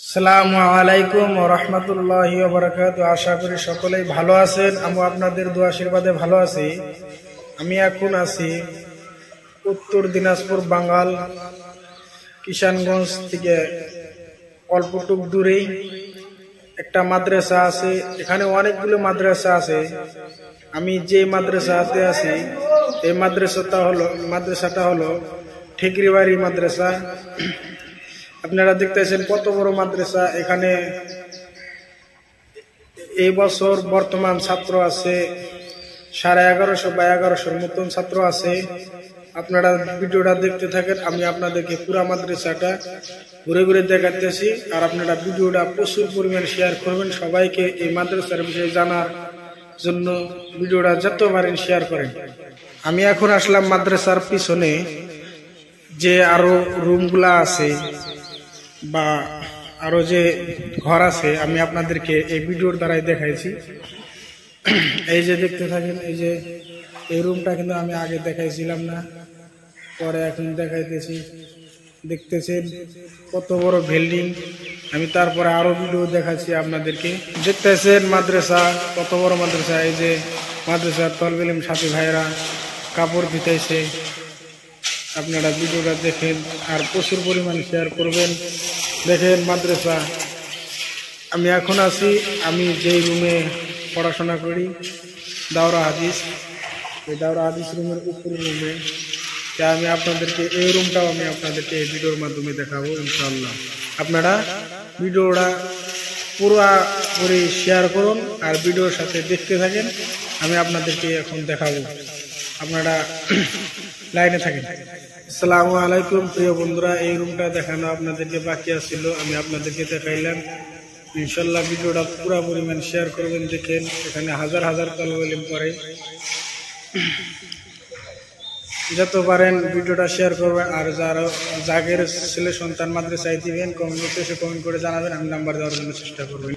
আসসালামু আলাইকুম ওয়া রাহমাতুল্লাহি ওয়া বারাকাতুহু। আশা করি সকলেই ভালো আছেন। আমি আপনাদের দোয়া আশীর্বাদে ভালো আছি। আমি এখন আছি উত্তর দিনাজপুর বাঙ্গাল কিষানগঞ্জ থেকে অল্পটুক দূরেই একটা মাদ্রাসা আছে। এখানে অনেকগুলো মাদ্রাসা আছে। আমি যে মাদ্রাসাতে আছি এই মাদ্রাসাটা হলো ঠেকরিবাড়ি মাদ্রাসা। আপনারা দেখতেছেন কত বড় মাদ্রাসা। এখানে এই বছর বর্তমান ছাত্র আছে 1150 বা 1100 মতন ছাত্র আছে। আপনারা ভিডিওটা দেখতে থাকেন, আমি আপনাদেরকে পুরা মাদ্রাসাটা ঘুরে ঘুরে দেখাতেছি। আর আপনারা ভিডিওটা প্রচুর পরিমাণ শেয়ার করবেন, সবাইকে এই মাদ্রাসার বিষয়ে জানার জন্য ভিডিওটা যত পারেন শেয়ার করেন। আমি এখন আসলাম মাদ্রাসার পিছনে যে আরো রুমগুলা আছে বা আরো যে ঘর আছে, আমি আপনাদেরকে এই ভিডিওর দ্বারাই দেখাইছি। এই যে দেখতে থাকেন, এই যে এই রুমটা কিন্তু আমি আগে দেখাইছিলাম না, পরে এখন দেখাইতেছি। দেখতেছেন কত বড় বিল্ডিং। আমি তারপরে আরো ভিডিও দেখাচ্ছি আপনাদেরকে। দেখতেছেন মাদ্রাসা কত বড় মাদ্রাসা। এই যে মাদ্রাসার তলবেলিম সাথী ভাইরা কাপড় দিতেছে। আপনারা ভিডিওটা দেখেন আর প্রচুর পরিমাণ শেয়ার করবেন। দেখেন মাদ্রাসা। আমি এখন আছি, আমি যেই রুমে পড়াশোনা করি দাওরা হাদিস, এই দাওরা হাদিস রুমের উপর রুমে। আমি আপনাদেরকে এই রুমটাও আমি আপনাদেরকে এই ভিডিওর মাধ্যমে দেখাবো ইনশাআল্লাহ। আপনারা ভিডিওটা পুরোপুরি শেয়ার করুন আর ভিডিওর সাথে দেখতে থাকেন। আমি আপনাদেরকে এখন দেখাবো, আপনারা লাইনে থাকেন। আসসালামু আলাইকুম প্রিয় বন্ধুরা, এই রুমটা দেখানো আপনাদেরকে বাকি আছিল, আমি আপনাদেরকে দেখাইলাম। ইনশাল্লাহ ভিডিওটা পুরো পরিমাণ শেয়ার করবেন। দেখেন এখানে হাজার হাজার তলব ইলম পড়ে। যত পারেন ভিডিওটা শেয়ার করবেন। আর যারা জাগের ছেলে সন্তান মাদ্রাসায় দিবেন কমেন্ট করে জানাবেন, আমি নাম্বার দেওয়ার জন্য চেষ্টা করবেন।